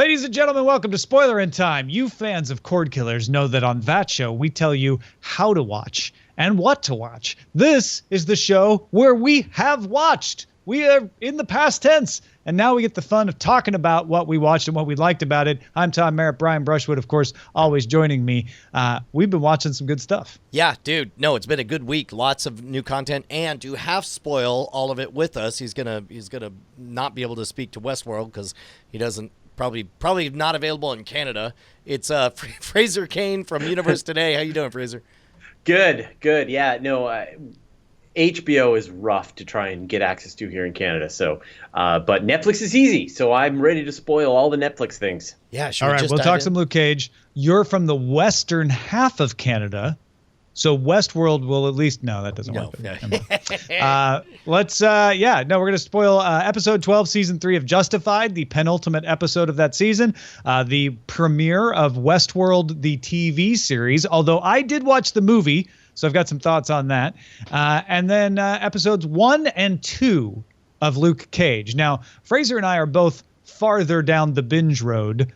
Ladies and gentlemen, welcome to Spoilerin Time. You fans of Cordkillers know that on that show, we tell you how to watch and what to watch. This is the show where we have watched. We are in the past tense, and now we get the fun of talking about what we watched and what we liked about it. I'm Tom Merritt. Brian Brushwood, of course, always joining me. We've been watching some good stuff. Yeah, dude. No, it's been a good week. Lots of new content, and to half spoil all of it with us, he's gonna not be able to speak to Westworld because he doesn't. Probably not available in Canada. It's Fraser Cain from Universe Today. How you doing, Fraser? Good. Yeah, no, HBO is rough to try and get access to here in Canada. So, but Netflix is easy. So I'm ready to spoil all the Netflix things. Yeah, sure. All right, we'll talk some Luke Cage. You're from the western half of Canada. So Westworld will at least that doesn't work. We're going to spoil episode 12, season 3 of Justified, the penultimate episode of that season, the premiere of Westworld, the TV series. Although I did watch the movie, so I've got some thoughts on that. And then episodes 1 and 2 of Luke Cage. Now, Fraser and I are both farther down the binge road.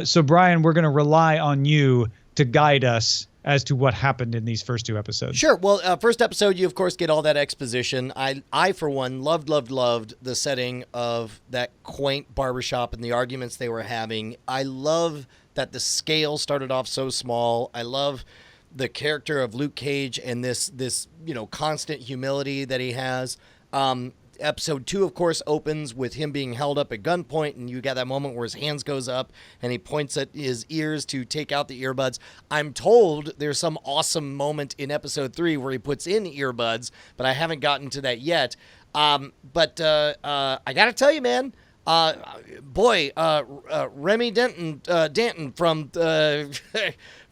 So Brian, we're going to rely on you to guide us as to what happened in these first 2 episodes. Sure. Well, first episode, you, of course, get all that exposition. I for one, loved the setting of that quaint barbershop and the arguments they were having. I love that the scale started off so small. I love the character of Luke Cage and this constant humility that he has. Episode 2, of course, opens with him being held up at gunpoint, and you got that moment where his hands goes up and he points at his ears to take out the earbuds. I'm told there's some awesome moment in episode 3 where he puts in earbuds, but I haven't gotten to that yet. But I got to tell you, man, Remy Danton from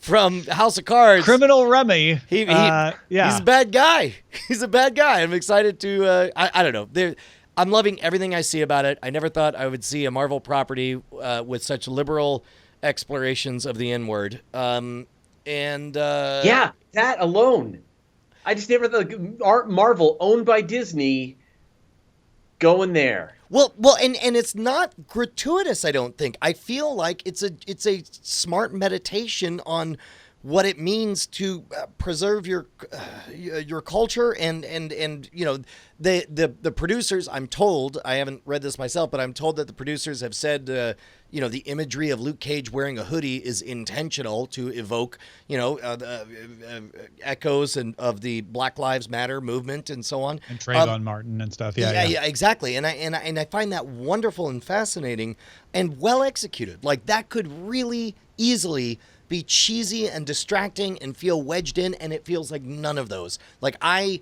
from House of Cards. Criminal Remy. He's a bad guy. He's a bad guy. I'm excited to, I don't know. I'm loving everything I see about it. I never thought I would see a Marvel property with such liberal explorations of the N-word. Yeah, that alone. I just never thought Marvel, owned by Disney, going there. Well, and it's not gratuitous, I don't think. I feel like it's a smart meditation on what it means to preserve your culture and the producers. I'm told, I haven't read this myself, but I'm told that the producers have said the imagery of Luke Cage wearing a hoodie is intentional to evoke echoes of the Black Lives Matter movement and so on, and Trayvon Martin and stuff. Yeah, exactly. And I find that wonderful and fascinating and well executed. Like, that could really easily be cheesy and distracting and feel wedged in, and it feels like none of those. Like, I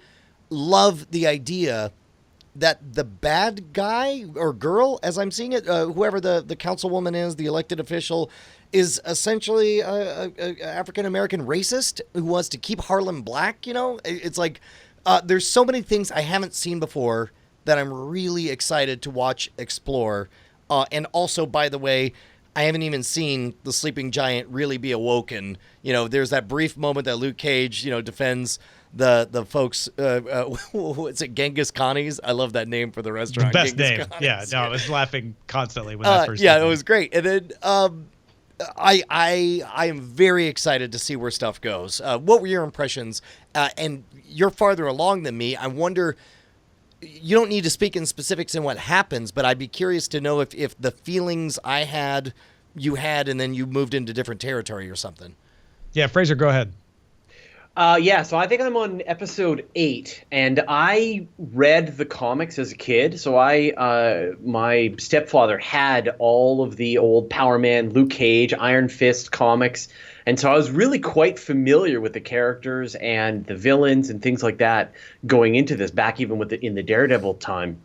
love the idea that the bad guy or girl, as I'm seeing it, whoever the councilwoman is, the elected official, is essentially a African-American racist who wants to keep Harlem black. It's like there's so many things I haven't seen before that I'm really excited to watch explore. And also, by the way, I haven't even seen the sleeping giant really be awoken. There's that brief moment that Luke Cage, defends the folks. What's it, Genghis Khanis? I love that name for the restaurant. The best Genghis name. Khanis. Yeah, no, I was laughing constantly when that first. Yeah, it was great. And then I am very excited to see where stuff goes. What were your impressions? And you're farther along than me. I wonder. You don't need to speak in specifics in what happens, but I'd be curious to know if the feelings I had, you had, and then you moved into different territory or something. Yeah, Fraser, go ahead. So I think I'm on episode 8, and I read the comics as a kid. So my stepfather had all of the old Power Man, Luke Cage, Iron Fist comics. And so I was really quite familiar with the characters and the villains and things like that going into this, back even in the Daredevil time.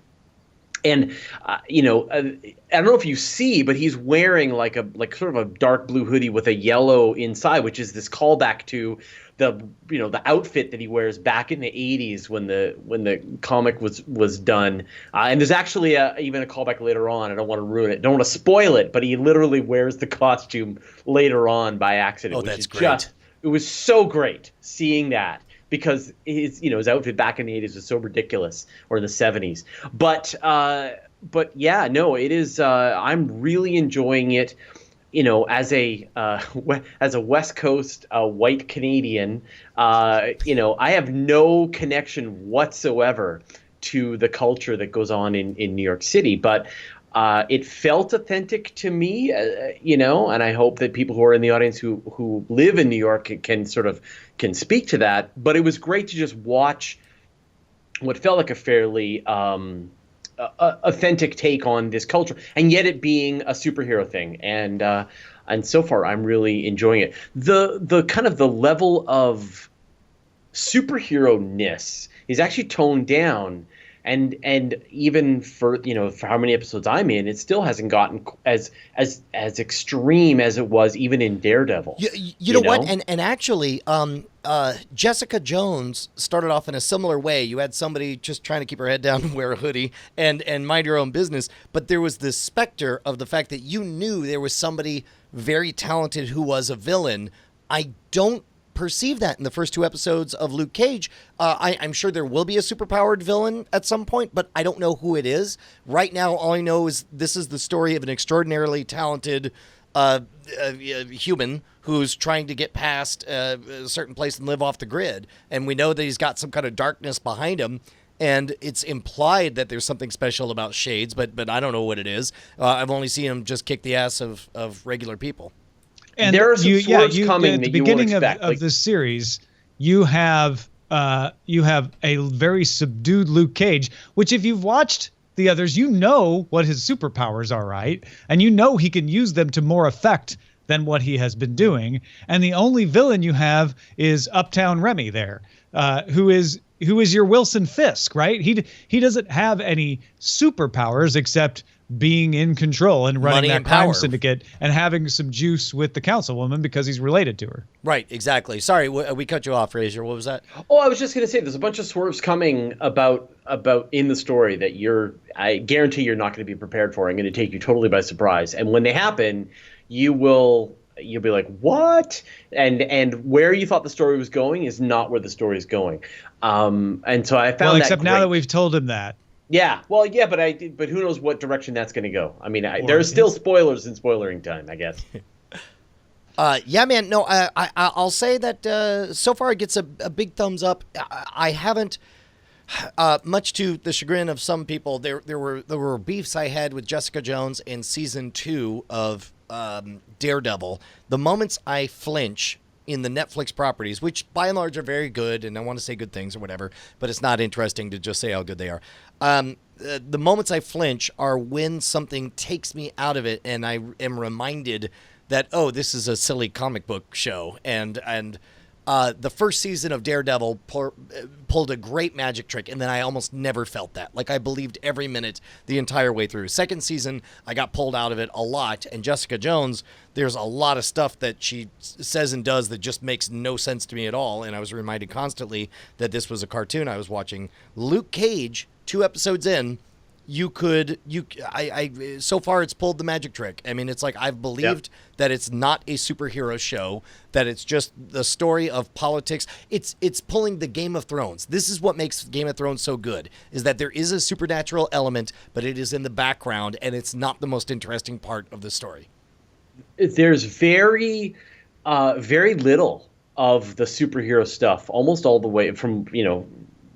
And I don't know if you see, but he's wearing like sort of a dark blue hoodie with a yellow inside, which is this callback to the outfit that he wears back in the 80s when the comic was done. And there's actually even a callback later on. I don't want to ruin it. Don't want to spoil it, but he literally wears the costume later on by accident. Oh, which that's is great. It was so great seeing that, because his outfit back in the 80s was so ridiculous, or in the 70s. But yeah, no, it is. I'm really enjoying it. As a West Coast white Canadian, I have no connection whatsoever to the culture that goes on in New York City, but it felt authentic to me, and I hope that people who are in the audience who live in New York can speak to that. But it was great to just watch what felt like a fairly authentic take on this culture, and yet it being a superhero thing. And so far, I'm really enjoying it. The kind of the level of superhero-ness is actually toned down. And even for how many episodes I'm in, it still hasn't gotten as extreme as it was even in Daredevil. You know what? And actually, Jessica Jones started off in a similar way. You had somebody just trying to keep her head down and wear a hoodie and mind your own business, but there was this specter of the fact that you knew there was somebody very talented who was a villain. I don't perceive that in the first 2 episodes of Luke Cage. I'm sure there will be a superpowered villain at some point, but I don't know who it is. Right now, all I know is this is the story of an extraordinarily talented human who's trying to get past a certain place and live off the grid. And we know that he's got some kind of darkness behind him. And it's implied that there's something special about Shades, but I don't know what it is. I've only seen him just kick the ass of regular people. And there are some swerves coming at the that you beginning won't expect. of this series, you have a very subdued Luke Cage, which if you've watched the others, you know what his superpowers are, right? And you know he can use them to more effect than what he has been doing. And the only villain you have is Uptown Remy there, who is your Wilson Fisk, right? He doesn't have any superpowers except being in control and running that crime syndicate and having some juice with the councilwoman because he's related to her. Right, exactly. Sorry, we cut you off, Fraser. What was that? Oh, I was just going to say there's a bunch of swerves coming about in the story that I guarantee you're not going to be prepared for. I'm going to take you totally by surprise. And when they happen, you'll be like, what? And where you thought the story was going is not where the story is going. And so I found except now that we've told him that. Yeah, well, yeah, but who knows what direction that's going to go? I mean, there's still spoilers in spoilering time, I guess. Yeah, man. No, I'll say that so far it gets a big thumbs up. I haven't, much to the chagrin of some people. There were beefs I had with Jessica Jones in season 2 of Daredevil. The moments I flinch in the Netflix properties, which by and large are very good, and I want to say good things or whatever, but it's not interesting to just say how good they are. The moments I flinch are when something takes me out of it and I am reminded that, oh, this is a silly comic book show. And the first season of Daredevil pulled a great magic trick, and then I almost never felt that. Like, I believed every minute the entire way through. Second season, I got pulled out of it a lot, and Jessica Jones, there's a lot of stuff that she says and does that just makes no sense to me at all, and I was reminded constantly that this was a cartoon I was watching. Luke Cage, 2 episodes in, so far it's pulled the magic trick. I mean, it's like I've believed that it's not a superhero show, that it's just the story of politics. It's pulling the Game of Thrones. This is what makes Game of Thrones so good, is that there is a supernatural element, but it is in the background, and it's not the most interesting part of the story. There's very little of the superhero stuff, almost all the way from,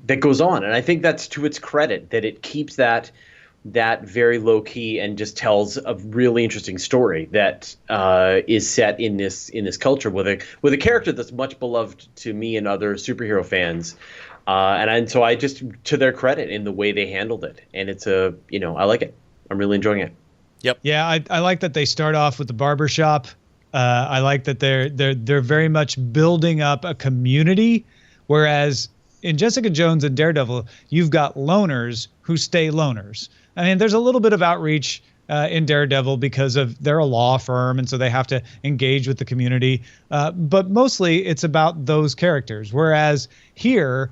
that goes on. And I think that's to its credit that it keeps that very low key and just tells a really interesting story that is set in this culture with a character that's much beloved to me and other superhero fans. And so I just, to their credit in the way they handled it. And it's I like it. I'm really enjoying it. Yep. Yeah. I like that they start off with the barbershop. I like that they're very much building up a community, whereas in Jessica Jones and Daredevil, you've got loners who stay loners. I mean, there's a little bit of outreach in Daredevil because they're a law firm, and so they have to engage with the community. But mostly it's about those characters. Whereas here,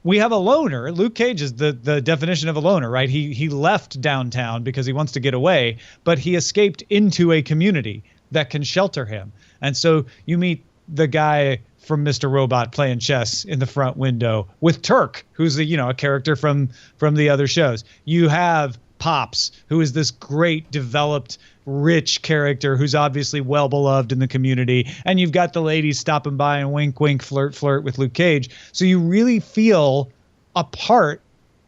we have a loner. Luke Cage is the definition of a loner, right? He left downtown because he wants to get away, but he escaped into a community that can shelter him. And so you meet the guy from Mr. Robot playing chess in the front window with Turk, who's a character from the other shows. You have Pops, who is this great, developed, rich character who's obviously well beloved in the community. And you've got the ladies stopping by and wink, wink, flirt, flirt with Luke Cage. So you really feel a part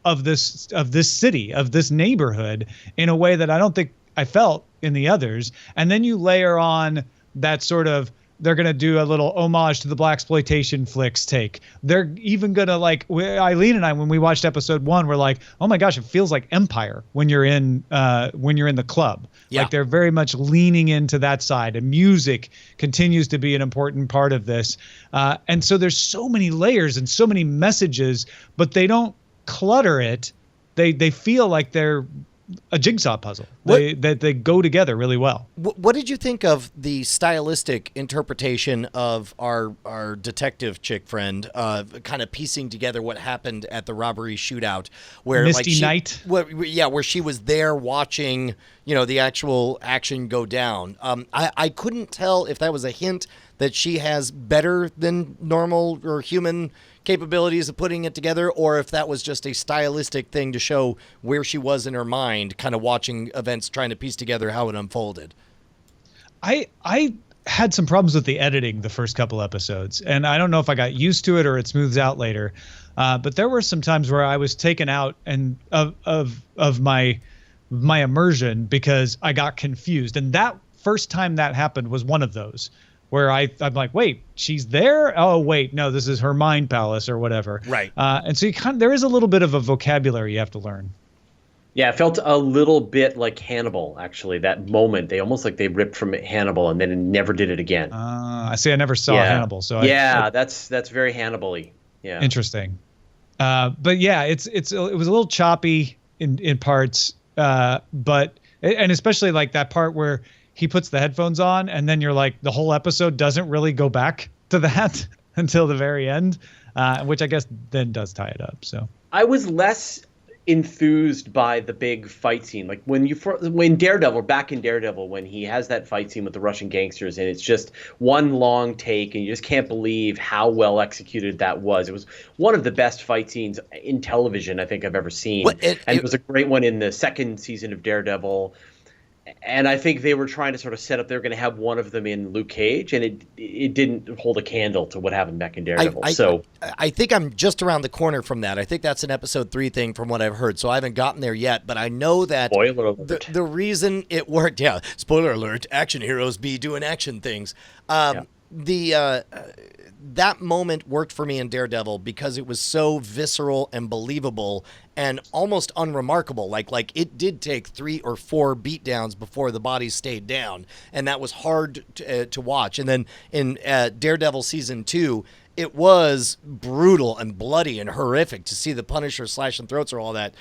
of this city, of this neighborhood, in a way that I don't think I felt in the others. And then you layer on that sort of, they're going to do a little homage to the blaxploitation flicks take. They're even going to, like, Eileen and I, when we watched episode 1, we're like, oh my gosh, it feels like Empire when you're in the club. Yeah. Like, they're very much leaning into that side, and music continues to be an important part of this. And so there's so many layers and so many messages, but they don't clutter it. They feel like they're a jigsaw puzzle. They go together really well. What did you think of the stylistic interpretation of our detective chick friend, kind of piecing together what happened at the robbery shootout, where Misty Knight? Where she was there watching, the actual action go down. I couldn't tell if that was a hint that she has better than normal or human capabilities of putting it together, or if that was just a stylistic thing to show where she was in her mind, kind of watching events, trying to piece together how it unfolded. I had some problems with the editing the first couple episodes, and I don't know if I got used to it or it smooths out later. But there were some times where I was taken out and of my immersion because I got confused. And that first time that happened was one of those where I'm like, wait, she's there? Oh, wait, no, this is her mind palace or whatever. Right. And so there is a little bit of a vocabulary you have to learn. Yeah, it felt a little bit like Hannibal, actually, that moment. They almost like they ripped from Hannibal and then never did it again. I see. I never saw Hannibal. So that's very Hannibal-y. Yeah. Interesting. But yeah, it was a little choppy in parts, but especially like that part where he puts the headphones on and then you're like, the whole episode doesn't really go back to that until the very end, which I guess then does tie it up. So I was less enthused by the big fight scene, like when Daredevil, back in Daredevil, when he has that fight scene with the Russian gangsters and it's just one long take and you just can't believe how well executed that was. It was one of the best fight scenes in television I think I've ever seen. It was a great one in the second season of Daredevil. And I think they were trying to sort of set up they're going to have one of them in Luke Cage, and it didn't hold a candle to what happened back in Daredevil. I think I'm just around the corner from that. I think that's an episode 3 thing from what I've heard, so I haven't gotten there yet. But I know that spoiler alert. The reason it worked, spoiler alert, action heroes be doing action things. That moment worked for me in Daredevil because it was so visceral and believable and almost unremarkable. Like it did take 3 or 4 beatdowns before the bodies stayed down, and that was hard to watch. And then in Daredevil season 2, it was brutal and bloody and horrific to see the Punisher slashing throats or all that.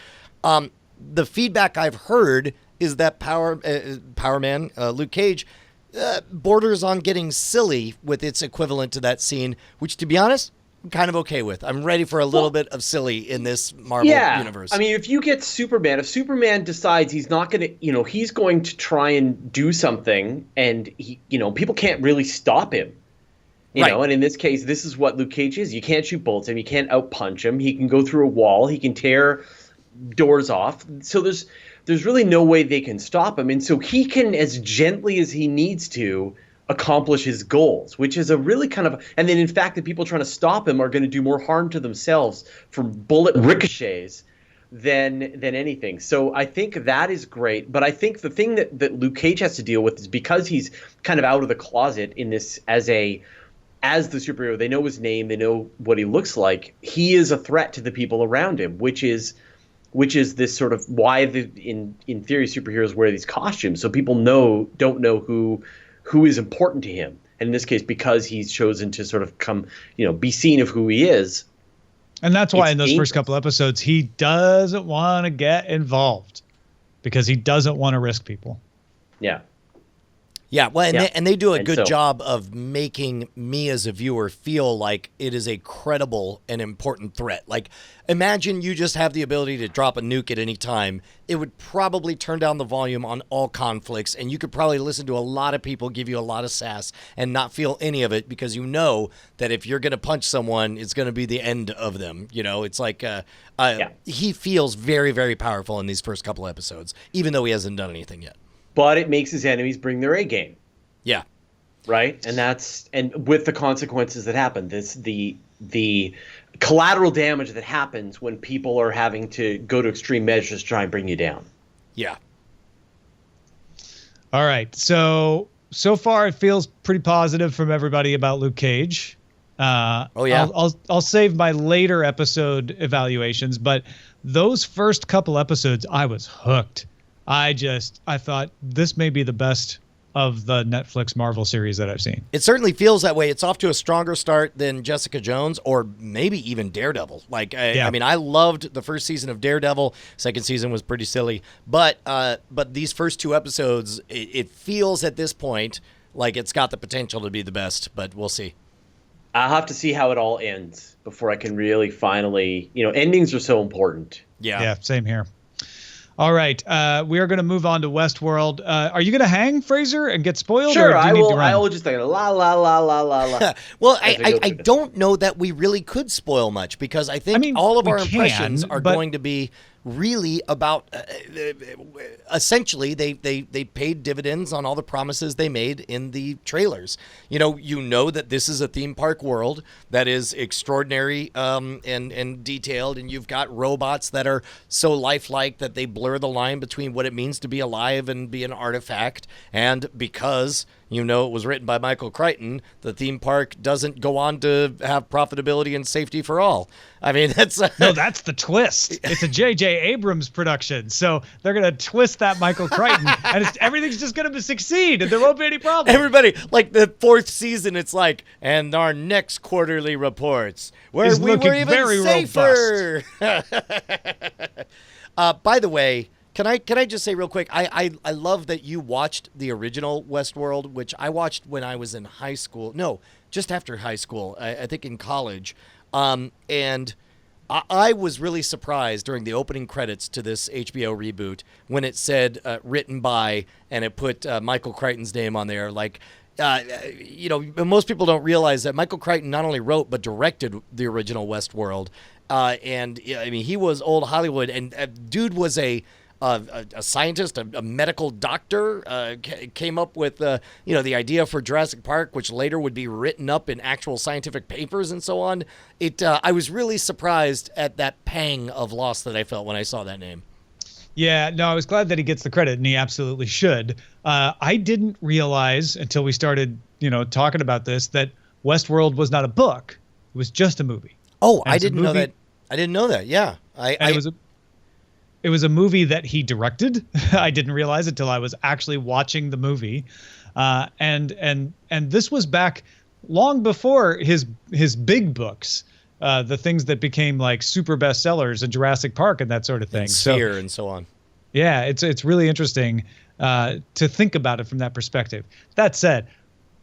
The feedback I've heard is that Power Man, Luke Cage, borders on getting silly with its equivalent to that scene, which, to be honest, I'm kind of okay with. I'm ready for a little bit of silly in this Marvel universe. I mean, if you get Superman, if Superman decides he's not going to, he's going to try and do something, and he, people can't really stop him. You know, and in this case, this is what Luke Cage is. You can't shoot bullets him. You can't outpunch him. He can go through a wall. He can tear doors off. So there's really no way they can stop him. And so he can, as gently as he needs to, accomplish his goals, which is a really kind of, and then in fact the people trying to stop him are going to do more harm to themselves from bullet ricochets than anything. So I think that is great. But I think the thing that Luke Cage has to deal with is because he's kind of out of the closet in this as the superhero, they know his name, they know what he looks like. He is a threat to the people around him, which is this sort of why in theory superheroes wear these costumes, so people don't know who is important to him. And in this case, because he's chosen to sort of be seen of who he is. And that's why in those first couple episodes, he doesn't want to get involved because he doesn't want to risk people. Yeah. Yeah, well, and they do a good job of making me as a viewer feel like it is a credible and important threat. Like, imagine you just have the ability to drop a nuke at any time. It would probably turn down the volume on all conflicts, and you could probably listen to a lot of people give you a lot of sass and not feel any of it, because you know that if you're going to punch someone, it's going to be the end of them. You know, it's like he feels very, very powerful in these first couple episodes, even though he hasn't done anything yet. But it makes his enemies bring their A game. Yeah. Right? And with the consequences that happen, the collateral damage that happens when people are having to go to extreme measures to try and bring you down. Yeah. All right. So far it feels pretty positive from everybody about Luke Cage. I'll save my later episode evaluations, but those first couple episodes I was hooked. I thought this may be the best of the Netflix Marvel series that I've seen. It certainly feels that way. It's off to a stronger start than Jessica Jones or maybe even Daredevil. I mean, I loved the first season of Daredevil. Second season was pretty silly. But these first two episodes, it feels at this point like it's got the potential to be the best, but we'll see. I'll have to see how it all ends before I can really finally, endings are so important. Yeah, same here. All right, we are going to move on to Westworld. Are you going to hang, Fraser, and get spoiled? Sure, or do you I need will. To run? I will just think la la la la la la. Well, I don't know that we really could spoil much, because I think all of our impressions are going to be really about essentially they paid dividends on all the promises they made in the trailers. You know that this is a theme park world that is extraordinary and detailed, and you've got robots that are so lifelike that they blur the line between what it means to be alive and be an artifact. And because it was written by Michael Crichton, the theme park doesn't go on to have profitability and safety for all. I mean, that's the twist. It's a J.J. Abrams production, so they're going to twist that Michael Crichton, and everything's just going to succeed, and there won't be any problem. Everybody, like the fourth season, it's like, and our next quarterly reports, where we were even very safer. By the way, Can I just say real quick, I love that you watched the original Westworld, which I watched when I was in high school. No, just after high school, I think in college. And I was really surprised during the opening credits to this HBO reboot when it said written by, and it put Michael Crichton's name on there. Like, most people don't realize that Michael Crichton not only wrote but directed the original Westworld. And I mean, he was old Hollywood, and dude was a scientist, a medical doctor, came up with the idea for Jurassic Park, which later would be written up in actual scientific papers and so on. I was really surprised at that pang of loss that I felt when I saw that name. Yeah, no, I was glad that he gets the credit, and he absolutely should. I didn't realize until we started, talking about this, that Westworld was not a book; it was just a movie. Oh, I didn't know that. I didn't know that. Yeah, It was a movie that he directed. I didn't realize it until I was actually watching the movie. And this was back long before his big books, the things that became like super bestsellers in Jurassic Park and that sort of thing. And Sphere and so on. Yeah, it's really interesting to think about it from that perspective. That said,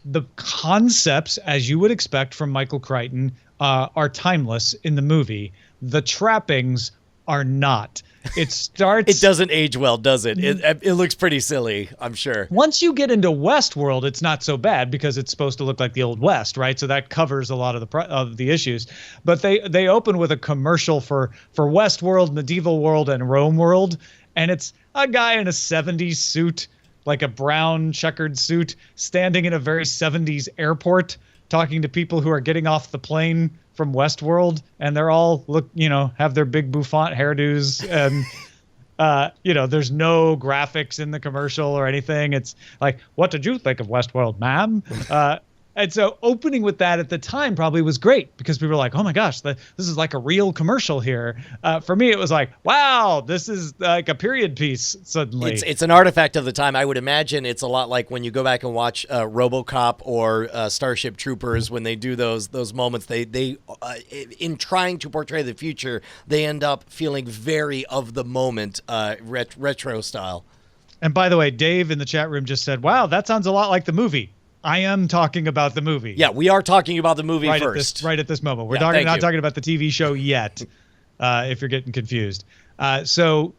the concepts, as you would expect from Michael Crichton, are timeless in the movie. The trappings are not. It starts. It doesn't age well, does it? It looks pretty silly, I'm sure. Once you get into Westworld, it's not so bad because it's supposed to look like the Old West, right? So that covers a lot of the issues. But they open with a commercial for Westworld, Medieval World, and Rome World, and it's a guy in a 70s suit, like a brown checkered suit, standing in a very 70s airport, talking to people who are getting off the plane from Westworld, and they're all have their big bouffant hairdos, and there's no graphics in the commercial or anything. It's like, what did you think of Westworld, ma'am? And so opening with that at the time probably was great because people were like, oh my gosh, this is like a real commercial here. For me, it was like, wow, this is like a period piece suddenly. It's an artifact of the time. I would imagine it's a lot like when you go back and watch RoboCop or Starship Troopers, when they do those moments, they in trying to portray the future, they end up feeling very of the moment, retro style. And by the way, Dave in the chat room just said, wow, that sounds a lot like the movie. I am talking about the movie. Yeah, we are talking about the movie first. Right at this moment. We're not talking about the TV show yet, if you're getting confused. So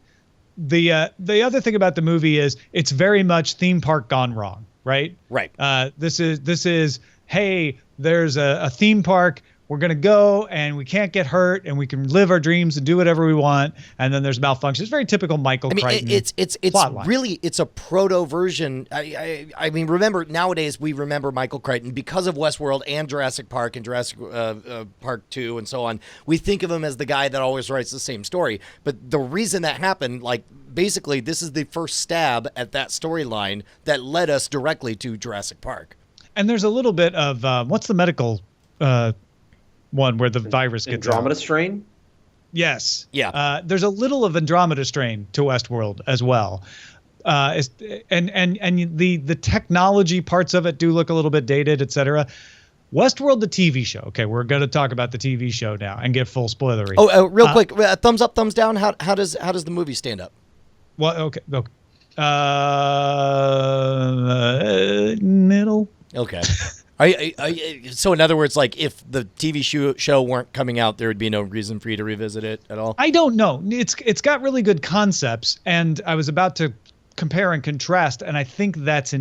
the other thing about the movie is it's very much theme park gone wrong, right? Right. This is hey, there's a theme park. We're going to go and we can't get hurt and we can live our dreams and do whatever we want. And then there's malfunction. It's very typical Michael Crichton. It's really, it's a proto version. I mean, remember, nowadays we remember Michael Crichton because of Westworld and Jurassic Park and Jurassic Park 2 and so on. We think of him as the guy that always writes the same story. But the reason that happened, like, basically this is the first stab at that storyline that led us directly to Jurassic Park. And there's a little bit of, what's the medical one where the virus gets Andromeda strain? Yes. Yeah. There's a little of Andromeda strain to Westworld as well. And the technology parts of it do look a little bit dated, etc. Westworld, the TV show. Okay, we're going to talk about the TV show now and get full spoilery. Oh, real quick, thumbs up, thumbs down. How does the movie stand up? Well, okay. Middle. Okay. So in other words, like if the TV show weren't coming out, there would be no reason for you to revisit it at all? I don't know. It's got really good concepts, and I was about to compare and contrast, and I think that's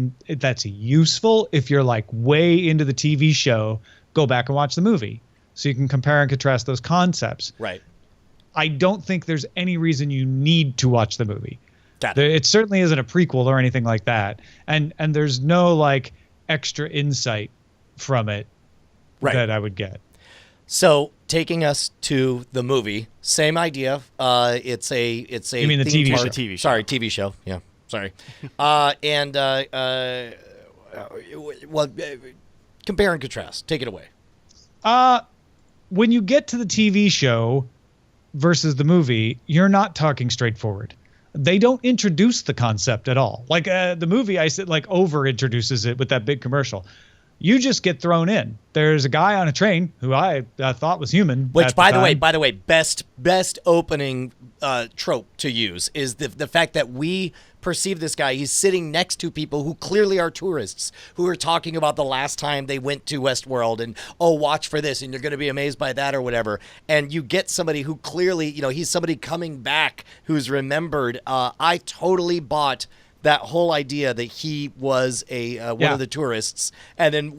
useful if you're like way into the TV show. Go back and watch the movie so you can compare and contrast those concepts. Right. I don't think there's any reason you need to watch the movie. It certainly isn't a prequel or anything like that, and there's no like extra insight from it that I would get. So taking us to the movie, same idea. It's a you mean the TV show? TV show. Sorry, TV show. Yeah, sorry. Compare and contrast. Take it away. When you get to the TV show versus the movie, you're not talking straightforward. They don't introduce the concept at all. Like the movie, I said, like over introduces it with that big commercial. You just get thrown in. There's a guy on a train who I thought was human. Which, by the way, best opening trope to use is the fact that we perceive this guy. He's sitting next to people who clearly are tourists who are talking about the last time they went to Westworld and, oh, watch for this and you're going to be amazed by that or whatever. And you get somebody who clearly, he's somebody coming back who's remembered. I totally bought that whole idea that he was one of the tourists, and then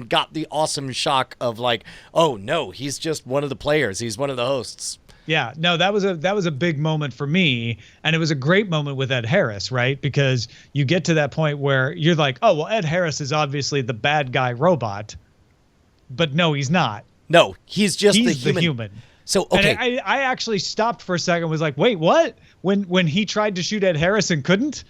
got the awesome shock of like, oh no, he's just one of the players. He's one of the hosts. Yeah, no, that was a big moment for me, and it was a great moment with Ed Harris, right? Because you get to that point where you're like, oh well, Ed Harris is obviously the bad guy robot, but no, he's not. No, he's just the human. So okay, and I actually stopped for a second, and was like, wait, what? When he tried to shoot Ed Harris and couldn't.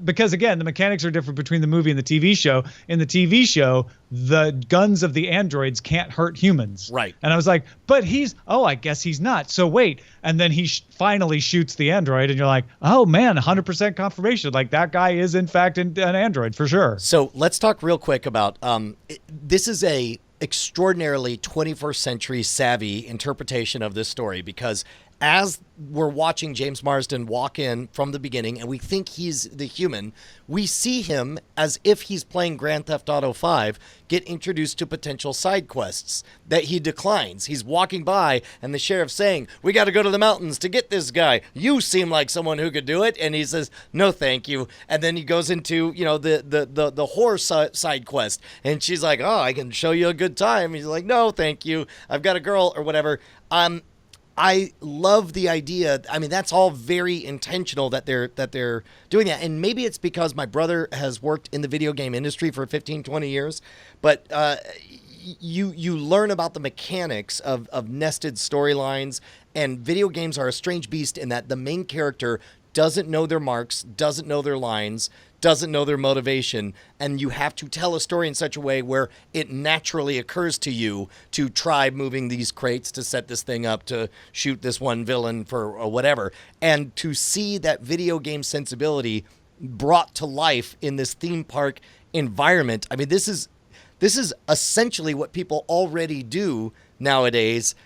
Because again, the mechanics are different between the movie and the TV show. In the TV show, the guns of the androids can't hurt humans. Right. And I was like, but I guess he's not. So wait. And then he finally shoots the android and you're like, oh man, 100% confirmation. Like that guy is in fact an android for sure. So let's talk real quick about, this is a extraordinarily 21st century savvy interpretation of this story, because as we're watching James Marsden walk in from the beginning and we think he's the human, we see him as if he's playing Grand Theft Auto 5 get introduced to potential side quests that he declines. He's walking by and the sheriff's saying, we got to go to the mountains to get this guy. You seem like someone who could do it. And he says, no, thank you. And then he goes into, the horror side quest. And she's like, oh, I can show you a good time. He's like, no, thank you. I've got a girl or whatever. I love the idea. I mean, that's all very intentional that they're doing that. And maybe it's because my brother has worked in the video game industry for 15, 20 years. But you learn about the mechanics of nested storylines. And video games are a strange beast in that the main character doesn't know their marks, doesn't know their lines, doesn't know their motivation, and you have to tell a story in such a way where it naturally occurs to you to try moving these crates to set this thing up to shoot this one villain for or whatever. And to see that video game sensibility brought to life in this theme park environment, I mean, this is essentially what people already do nowadays.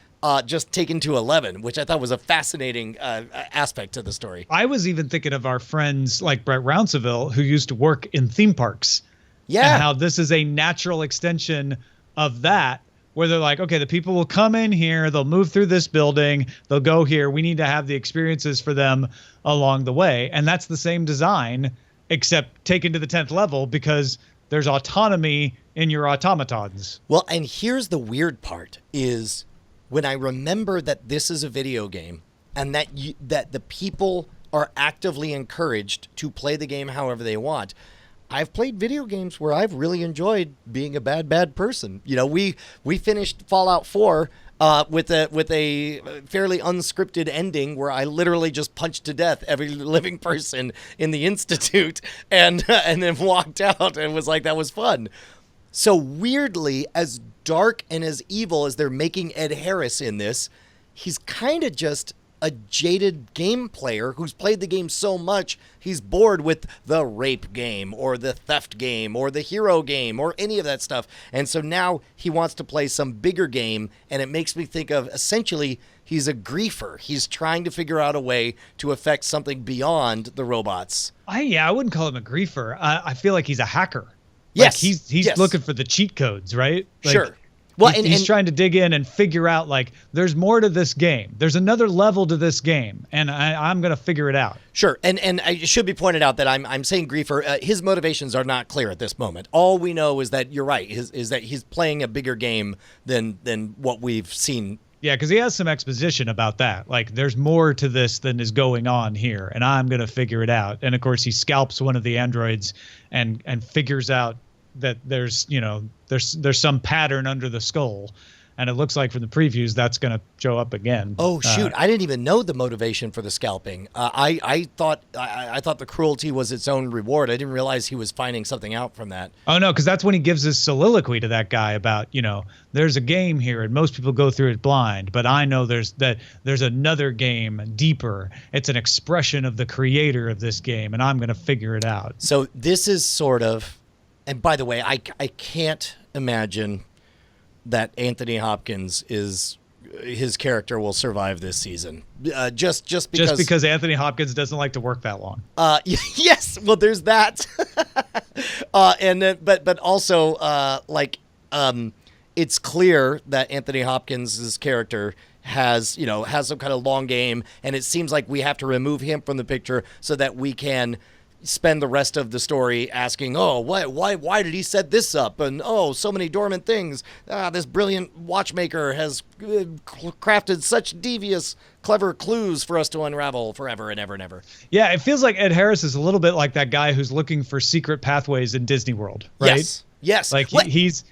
just taken to 11, which I thought was a fascinating aspect to the story. I was even thinking of our friends like Brett Rounceville, who used to work in theme parks. Yeah. And how this is a natural extension of that, where they're like, okay, the people will come in here, they'll move through this building, they'll go here. We need to have the experiences for them along the way. And that's the same design, except taken to the 10th level, because there's autonomy in your automatons. Well, and here's the weird part is when I remember that this is a video game and that that the people are actively encouraged to play the game however they want. I've played video games where I've really enjoyed being a bad person. You know, we finished Fallout 4 with a fairly unscripted ending where I literally just punched to death every living person in the Institute and then walked out and was like, that was fun. So weirdly, as dark and as evil as they're making Ed Harris in this, he's kind of just a jaded game player who's played the game so much he's bored with the rape game or the theft game or the hero game or any of that stuff. And so now he wants to play some bigger game, and it makes me think of essentially he's a griefer. He's trying to figure out a way to affect something beyond the robots. I wouldn't call him a griefer. I feel like he's a hacker. Yes. Like he's looking for the cheat codes, right? Like, sure. Well, he's trying to dig in and figure out, like, there's more to this game. There's another level to this game, and I'm going to figure it out. Sure, and it should be pointed out that I'm saying griefer. His motivations are not clear at this moment. All we know is that you're right, is that he's playing a bigger game than what we've seen. Yeah, because he has some exposition about that. Like, there's more to this than is going on here, and I'm going to figure it out. And, of course, he scalps one of the androids and figures out that there's some pattern under the skull, and it looks like from the previews that's going to show up again. Oh shoot! I didn't even know the motivation for the scalping. I thought the cruelty was its own reward. I didn't realize he was finding something out from that. Oh no, because that's when he gives his soliloquy to that guy about, there's a game here and most people go through it blind, but I know there's another game deeper. It's an expression of the creator of this game, and I'm going to figure it out. So this is sort of. And by the way, I can't imagine that Anthony Hopkins his character will survive this season. Just because Anthony Hopkins doesn't like to work that long. Yes, well, there's that. But also it's clear that Anthony Hopkins' character has some kind of long game, and it seems like we have to remove him from the picture so that we can spend the rest of the story asking, why did he set this up? And, so many dormant things. This brilliant watchmaker has crafted such devious, clever clues for us to unravel forever and ever and ever. Yeah, it feels like Ed Harris is a little bit like that guy who's looking for secret pathways in Disney World, right? Yes. Like he's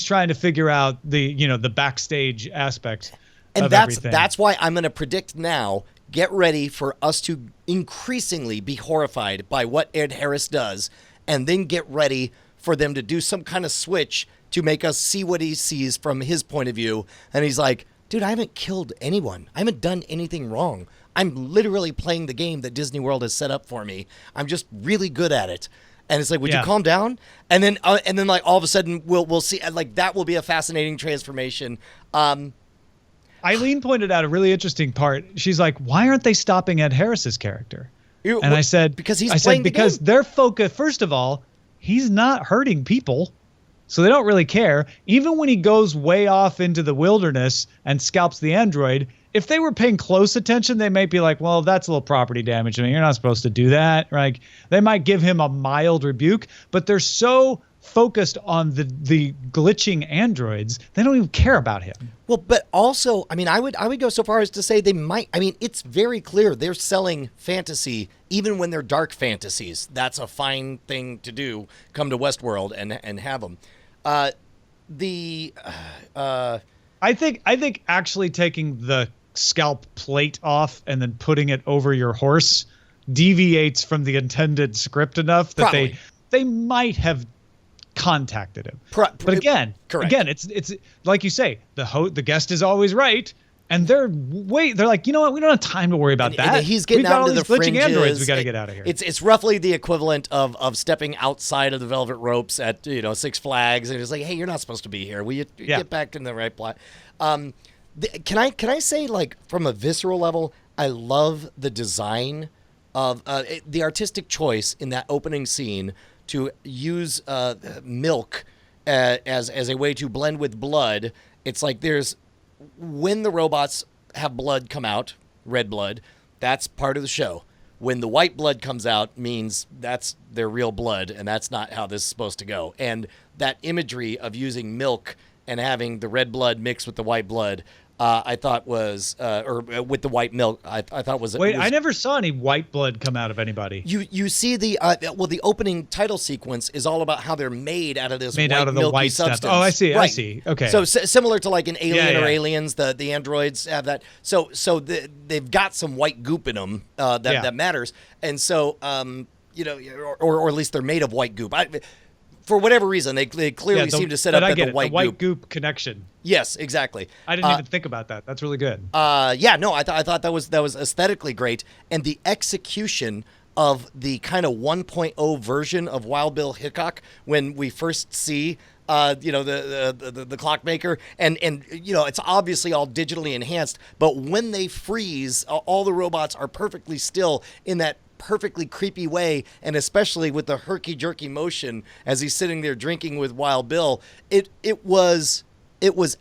trying to figure out the backstage aspect of everything. That's why I'm going to predict now. Get ready for us to increasingly be horrified by what Ed Harris does, and then get ready for them to do some kind of switch to make us see what he sees from his point of view. And he's like, dude, I haven't killed anyone. I haven't done anything wrong. I'm literally playing the game that Disney World has set up for me. I'm just really good at it. And it's like, would you calm down? And then like all of a sudden we'll see, like that will be a fascinating transformation. Eileen pointed out a really interesting part. She's like, why aren't they stopping Ed Harris's character? I said, because because their focus, first of all, he's not hurting people, so they don't really care. Even when he goes way off into the wilderness and scalps the android, if they were paying close attention, they might be like, well, that's a little property damage. I mean, you're not supposed to do that. Like, they might give him a mild rebuke, but they're so focused on the glitching androids, they don't even care about him. Well, but also, I mean, I would go so far as to say they might. I mean, it's very clear they're selling fantasy, even when they're dark fantasies. That's a fine thing to do. Come to Westworld and have them. I think actually taking the scalp plate off and then putting it over your horse deviates from the intended script enough that they might have contacted him. But again, it's like you say, the guest is always right, and they're like, you know what, we don't have time to worry about that. And he's getting out into the fringes. Androids, we got to get out of here. It's roughly the equivalent of stepping outside of the velvet ropes at Six Flags, and it's like, hey, you're not supposed to be here. Will you get back in the right plot? Can I say, like, from a visceral level, I love the design of the artistic choice in that opening scene to use milk as a way to blend with blood. It's like when the robots have blood come out, red blood, that's part of the show. When the white blood comes out means that's their real blood, and that's not how this is supposed to go. And that imagery of using milk and having the red blood mixed with the white blood, I thought was, or with the white milk, I thought was. Wait, I never saw any white blood come out of anybody. You see the opening title sequence is all about how they're made out of this made white out of the milky white substance. stuff. Oh, I see. Right. I see. Okay. So similar to like an Alien or yeah. Aliens, the androids have that. So they've got some white goop in them that matters, and so or at least they're made of white goop. For whatever reason, they clearly seem to set up that the white goop connection. Yes, exactly. I didn't even think about that. That's really good. I thought that was aesthetically great, and the execution of the kind of 1.0 version of Wild Bill Hickok when we first see the clockmaker, and it's obviously all digitally enhanced, but when they freeze, all the robots are perfectly still in that perfectly creepy way, and especially with the herky-jerky motion as he's sitting there drinking with Wild Bill, it was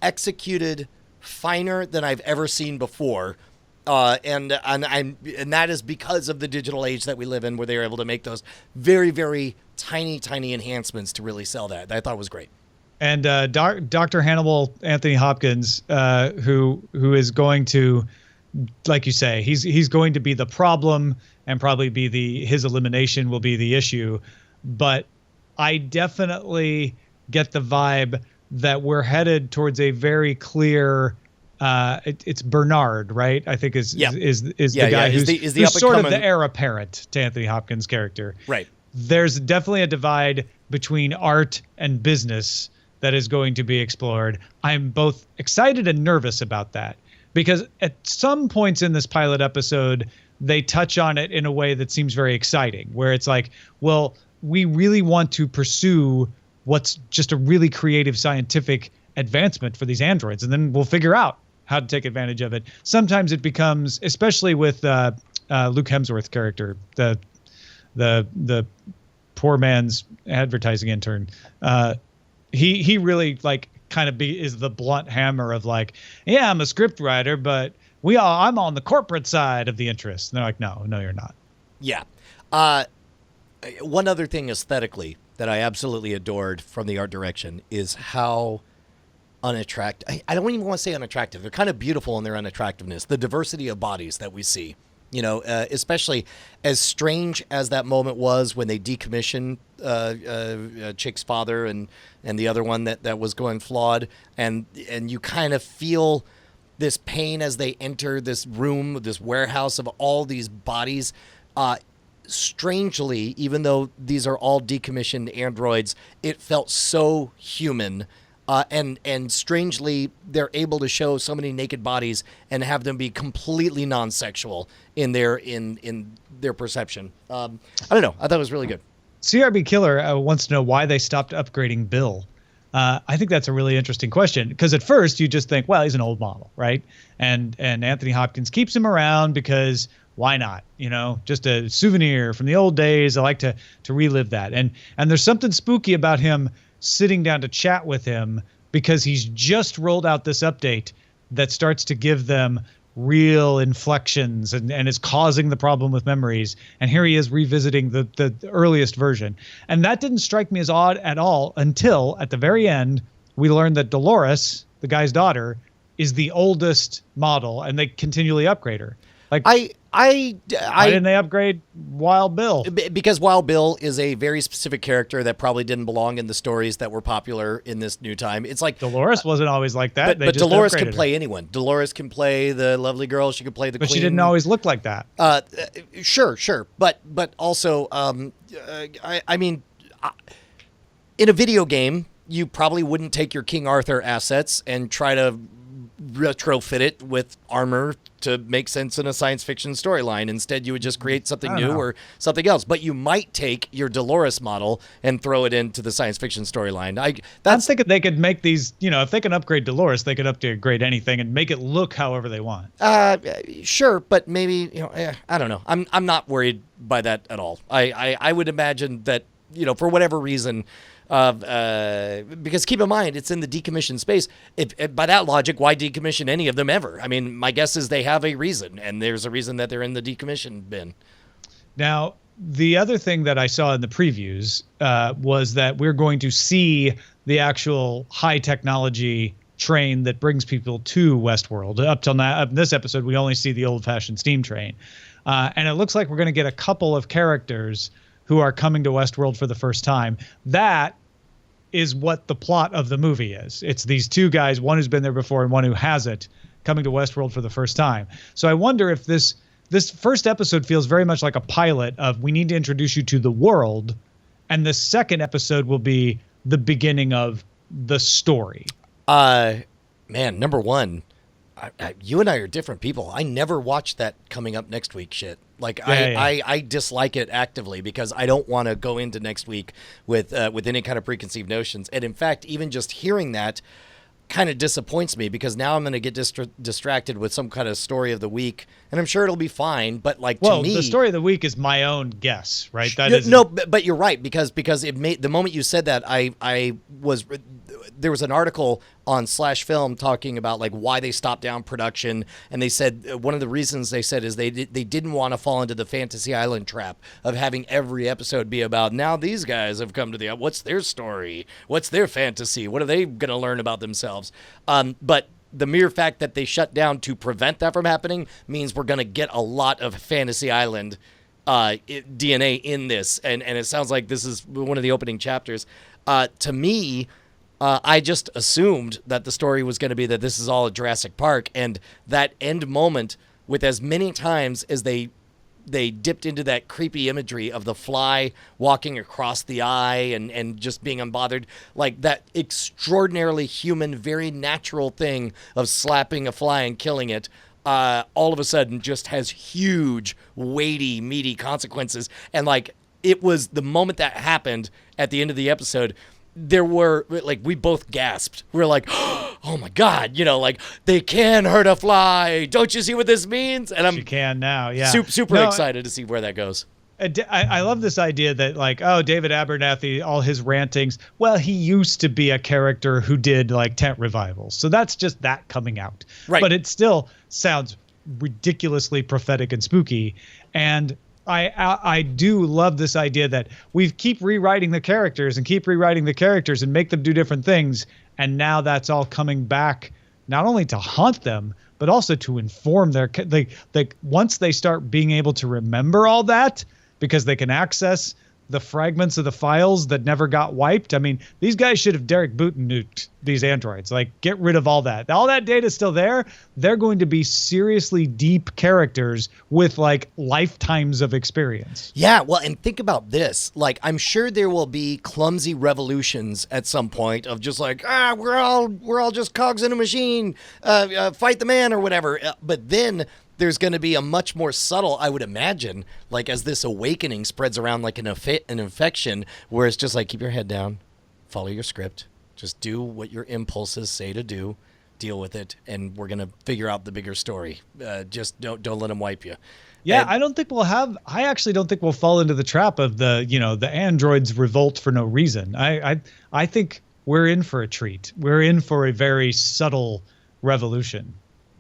executed finer than I've ever seen before, and that is because of the digital age that we live in, where they were able to make those very, very tiny enhancements to really sell that. I thought it was great. And Dr. Hannibal Anthony Hopkins, who is going to, like you say, he's going to be the problem, and probably be his elimination will be the issue. But I definitely get the vibe that we're headed towards a very clear. It's Bernard, right? I think is the guy who's sort of the heir apparent to Anthony Hopkins' character. Right. There's definitely a divide between art and business that is going to be explored. I'm both excited and nervous about that, because at some points in this pilot episode, they touch on it in a way that seems very exciting, where it's like, well, we really want to pursue what's just a really creative scientific advancement for these androids, and then we'll figure out how to take advantage of it. Sometimes it becomes, especially with Luke Hemsworth's character, the poor man's advertising intern, he really like kind of is the blunt hammer of like, yeah, I'm a script writer, but I'm on the corporate side of the interest. And they're like, no, you're not. Yeah. One other thing aesthetically that I absolutely adored from the art direction is how unattractive. I don't even want to say unattractive. They're kind of beautiful in their unattractiveness. The diversity of bodies that we see, especially as strange as that moment was when they decommissioned Chick's father and the other one that was going flawed, and you kind of feel this pain as they enter this room, this warehouse of all these bodies. Strangely, even though these are all decommissioned androids, it felt so human. And strangely, they're able to show so many naked bodies and have them be completely non-sexual in their perception. I don't know. I thought it was really good. CRB Killer wants to know why they stopped upgrading Bill. I think that's a really interesting question, because at first you just think, well, he's an old model, right? And Anthony Hopkins keeps him around because why not? Just a souvenir from the old days. I like to relive that. And there's something spooky about him sitting down to chat with him, because he's just rolled out this update that starts to give them real inflections and is causing the problem with memories. And here he is revisiting the earliest version. And that didn't strike me as odd at all until at the very end, we learned that Dolores, the guy's daughter, is the oldest model, and they continually upgrade her. Like, why didn't they upgrade Wild Bill? Because Wild Bill is a very specific character that probably didn't belong in the stories that were popular in this new time. It's like Dolores wasn't always like that. But Dolores can play anyone. Dolores can play the lovely girl. She could play the queen. But she didn't always look like that. Sure. But also, I mean, in a video game, you probably wouldn't take your King Arthur assets and try to retrofit it with armor to make sense in a science fiction storyline. Instead, you would just create something new or something else. But you might take your Dolores model and throw it into the science fiction storyline. I'm thinking they could make these, if they can upgrade Dolores, they could upgrade anything and make it look however they want. Sure, but maybe, I don't know. I'm not worried by that at all. I would imagine that, for whatever reason, because keep in mind, it's in the decommissioned space. If by that logic, why decommission any of them ever? I mean, my guess is they have a reason, and there's a reason that they're in the decommission bin. Now, the other thing that I saw in the previews was that we're going to see the actual high technology train that brings people to Westworld. Up till now, in this episode, we only see the old-fashioned steam train. And it looks like we're going to get a couple of characters who are coming to Westworld for the first time. That is what the plot of the movie is. It's these two guys, one who's been there before and one who hasn't, coming to Westworld for the first time. So I wonder if this first episode feels very much like a pilot of we need to introduce you to the world, and the second episode will be the beginning of the story. Man, number one, you and I are different people. I never watched that coming up next week shit. Like I dislike it actively because I don't want to go into next week with any kind of preconceived notions. And in fact, even just hearing that kind of disappoints me because now I'm going to get distracted with some kind of story of the week, and I'm sure it'll be fine. But to me, the story of the week is my own guess, right? But you're right because it made the moment you said that there was an article on /film talking about like why they stopped down production, and they said one of the reasons they said is they didn't want to fall into the Fantasy Island trap of having every episode be about now these guys have come to what's their story, what's their fantasy, what are they going to learn about themselves. But the mere fact that they shut down to prevent that from happening means we're going to get a lot of Fantasy Island DNA in this, and it sounds like this is one of the opening chapters. To me, I just assumed that the story was going to be that this is all a Jurassic Park, and that end moment with as many times as they dipped into that creepy imagery of the fly walking across the eye and just being unbothered, like that extraordinarily human, very natural thing of slapping a fly and killing it, all of a sudden just has huge, weighty, meaty consequences. And like it was the moment that happened at the end of the episode, there were like we both gasped. We were like, "Oh my god!" Like they can hurt a fly. Don't you see what this means? And you can now, yeah. Super excited to see where that goes. I love this idea that like, oh, David Abernathy, all his rantings. Well, he used to be a character who did like tent revivals, so that's just that coming out. Right. But it still sounds ridiculously prophetic and spooky, and I do love this idea that we keep rewriting the characters and make them do different things. And now that's all coming back, not only to haunt them, but also to inform their, like once they start being able to remember all that, because they can access the fragments of the files that never got wiped. I mean, these guys should have Derek Booten nuked these androids. Like, get rid of all that. All that data is still there. They're going to be seriously deep characters with like lifetimes of experience. Yeah, well, and think about this. Like, I'm sure there will be clumsy revolutions at some point of just like, we're all just cogs in a machine, fight the man or whatever. But then there's going to be a much more subtle, I would imagine, like as this awakening spreads around like an infection, where it's just like, keep your head down, follow your script, just do what your impulses say to do, deal with it, and we're going to figure out the bigger story. Just don't let them wipe you. Yeah, I actually don't think we'll fall into the trap of the androids revolt for no reason. I think we're in for a treat. We're in for a very subtle revolution.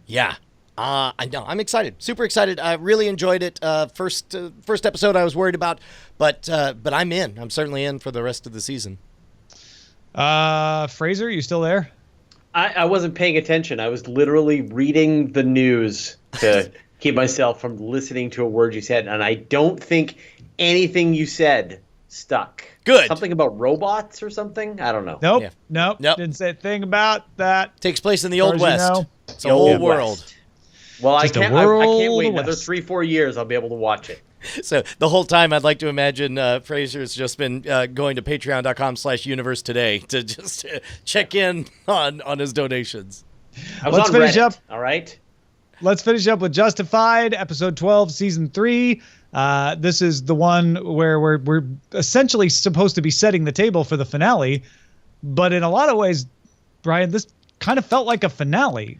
Yeah. I know. I'm excited. Super excited. I really enjoyed it. First episode I was worried about, but I'm in. I'm certainly in for the rest of the season. Fraser, you still there? I wasn't paying attention. I was literally reading the news to keep myself from listening to a word you said, and I don't think anything you said stuck. Good. Something about robots or something? I don't know. Nope. Didn't say a thing about that. Takes place in the Old West. It's the old world. Well, I can't wait another 3-4 years. I'll be able to watch it. So the whole time, I'd like to imagine Fraser's just been going to patreon.com/universe today to just check in on his donations. Let's finish up. All right. Let's finish up with Justified, episode 12, season 3. This is the one where we're essentially supposed to be setting the table for the finale, but in a lot of ways, Brian, this kind of felt like a finale.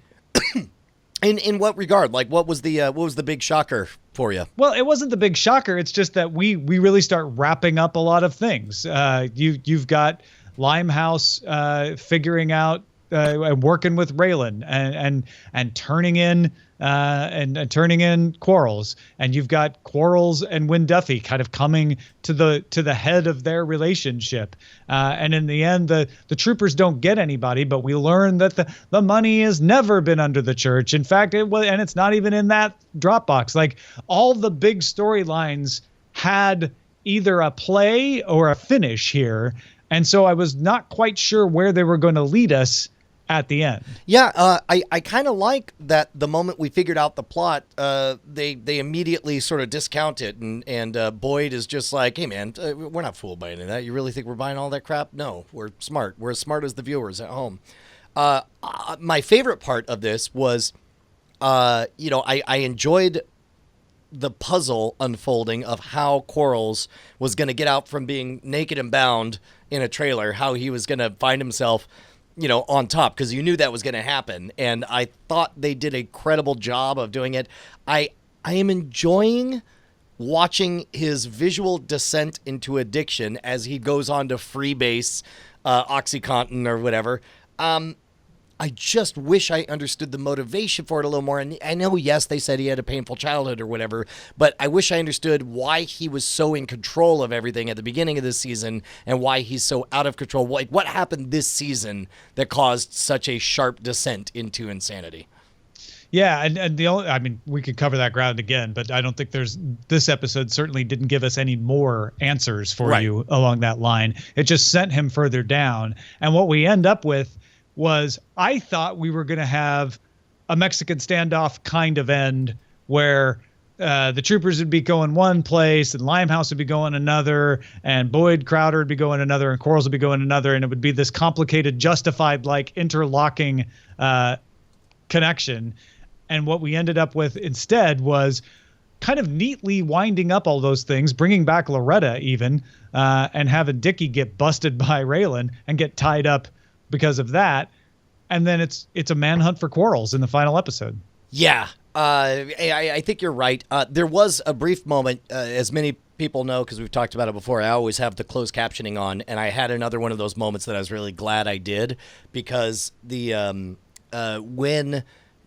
In what regard? Like, what was the big shocker for you? Well, it wasn't the big shocker. It's just that we really start wrapping up a lot of things. You've got Limehouse figuring out and working with Raylan and turning in turning in Quarles, and you've got Quarles and Wynn Duffy kind of coming to the head of their relationship, and in the end the troopers don't get anybody, but we learn that the money has never been under the church. In fact, it's not even in that Dropbox. Like, all the big storylines had either a play or a finish here, and so I was not quite sure where they were going to lead us at the end. Yeah, I kind of like that the moment we figured out the plot, they immediately sort of discount it, and Boyd is just like, hey man, we're not fooled by any of that. You really think we're buying all that crap? No, we're smart. We're as smart as the viewers at home. My favorite part of this was, I enjoyed the puzzle unfolding of how Quarles was going to get out from being naked and bound in a trailer, how he was going to find himself on top, because you knew that was going to happen. And I thought they did a credible job of doing it. I am enjoying watching his visual descent into addiction as he goes on to freebase OxyContin or whatever. I just wish I understood the motivation for it a little more. And I know, yes, they said he had a painful childhood or whatever, but I wish I understood why he was so in control of everything at the beginning of this season and why he's so out of control. Like, what happened this season that caused such a sharp descent into insanity? Yeah, and we could cover that ground again, but I don't think this episode certainly didn't give us any more answers for you along that line. It just sent him further down. And what we end up with was, I thought we were going to have a Mexican standoff kind of end where the troopers would be going one place and Limehouse would be going another, and Boyd Crowder would be going another, and Quarles would be going another, and it would be this complicated, Justified, like, interlocking connection. And what we ended up with instead was kind of neatly winding up all those things, bringing back Loretta even, and having Dickie get busted by Raylan and get tied up because of that, and then it's a manhunt for Quarles in the final episode. Yeah, I think you're right. There was a brief moment, as many people know, because we've talked about it before, I always have the closed captioning on, and I had another one of those moments that I was really glad I did, because when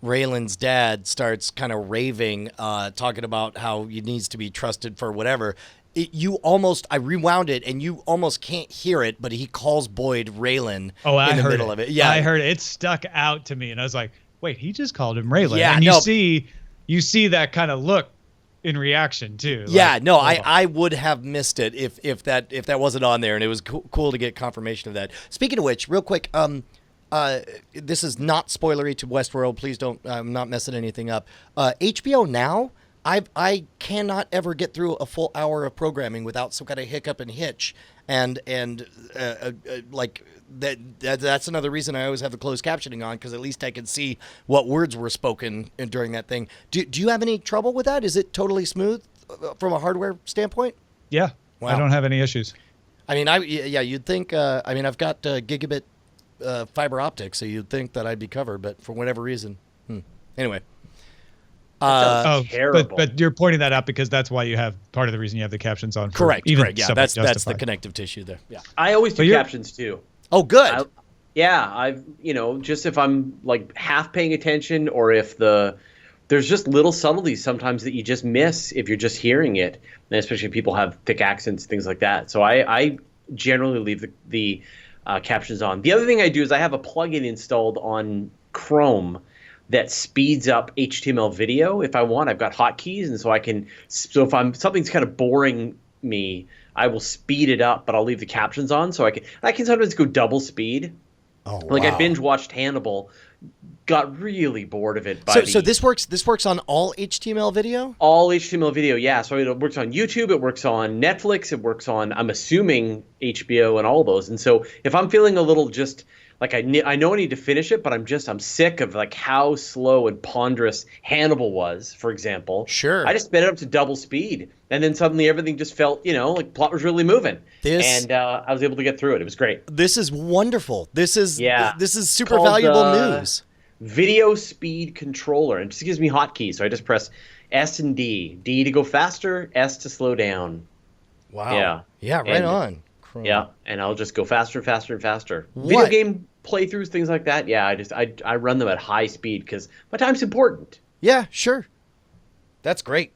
Raylan's dad starts kind of raving, talking about how he needs to be trusted for whatever, I rewound it, and you almost can't hear it, but he calls Boyd Raylan in the middle of it. Yeah, I heard it. It stuck out to me, and I was like, wait, he just called him Raylan. Yeah, and you see that kind of look in reaction too. Yeah, I would have missed it if that wasn't on there, and it was cool to get confirmation of that. Speaking of which, real quick, this is not spoilery to Westworld. Please don't. I'm not messing anything up. HBO Now. I cannot ever get through a full hour of programming without some kind of hiccup and hitch, and like that's another reason I always have the closed captioning on, because at least I can see what words were spoken during that thing. Do you have any trouble with that? Is it totally smooth from a hardware standpoint? Yeah, wow. I don't have any issues. I mean, you'd think. I've got gigabit fiber optics, so you'd think that I'd be covered, but for whatever reason, anyway. Terrible. But you're pointing that out because that's why you have part of the reason you have the captions on. Correct. Yeah, that's the connective tissue there. Yeah. I always do captions too. Oh, good. I've just if I'm like half paying attention, or if there's just little subtleties sometimes that you just miss if you're just hearing it, and especially if people have thick accents, things like that. So I generally leave the captions on. The other thing I do is I have a plugin installed on Chrome that speeds up HTML video if I want. I've got hotkeys, and so if something's kind of boring me, I will speed it up, but I'll leave the captions on, so I can sometimes go double speed. Oh, like wow. I binge watched Hannibal, got really bored of it. So this works on all HTML video? All HTML video, yeah. So it works on YouTube, it works on Netflix, it works on, I'm assuming, HBO and all those. And so if I'm feeling a little just like I know I need to finish it, but I'm sick of like how slow and ponderous Hannibal was, for example. Sure. I just sped it up to double speed, and then suddenly everything just felt, like plot was really moving. And I was able to get through it. It was great. This is wonderful. This is super called, valuable news. Video speed controller, and it just gives me hotkeys. So I just press S and D. D to go faster, S to slow down. Wow. Yeah, right on. Yeah, and I'll just go faster and faster and faster. Video game playthroughs, things like that. Yeah, I run them at high speed because my time's important. Yeah, sure. That's great.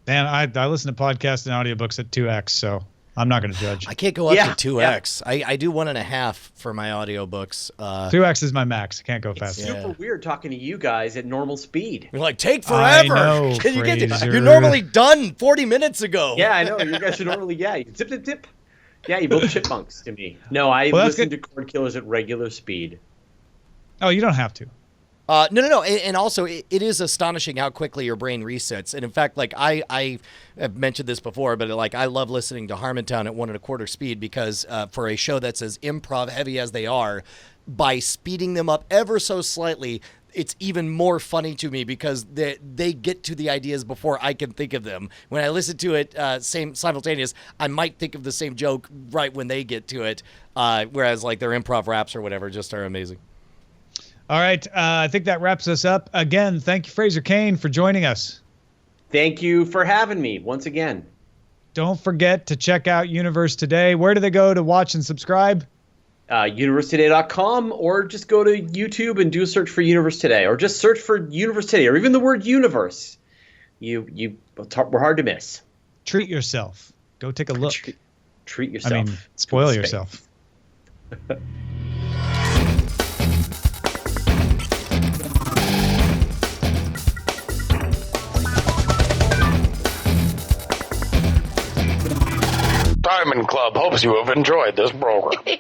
Man, I listen to podcasts and audiobooks at 2x, so I'm not going to judge. I can't go up to 2x. Yeah. I do 1.5 for my audiobooks. 2x is my max. I can't go faster. It's super weird talking to you guys at normal speed. You're like, take forever. I know, you're normally done 40 minutes ago. Yeah, I know. You guys should normally, you zip, zip, zip. Yeah, you both chipmunks to me. No, I listen to Cordkillers at regular speed. Oh, you don't have to. No. And also, it is astonishing how quickly your brain resets. And in fact, like I have mentioned this before, but like I love listening to Harmontown at 1.25 speed because for a show that's as improv heavy as they are, by speeding them up ever so slightly, it's even more funny to me because they get to the ideas before I can think of them. When I listen to it simultaneous, I might think of the same joke right when they get to it, whereas like their improv raps or whatever just are amazing. All right, I think that wraps us up. Again, thank you, Fraser Cain, for joining us. Thank you for having me once again. Don't forget to check out Universe Today. Where do they go to watch and subscribe? UniverseToday.com, or just go to YouTube and do a search for Universe Today, or just search for Universe Today, or even the word universe. We're hard to miss. Treat yourself. Go take a look. Treat yourself. I mean, spoil yourself. Diamond Club hopes you have enjoyed this program.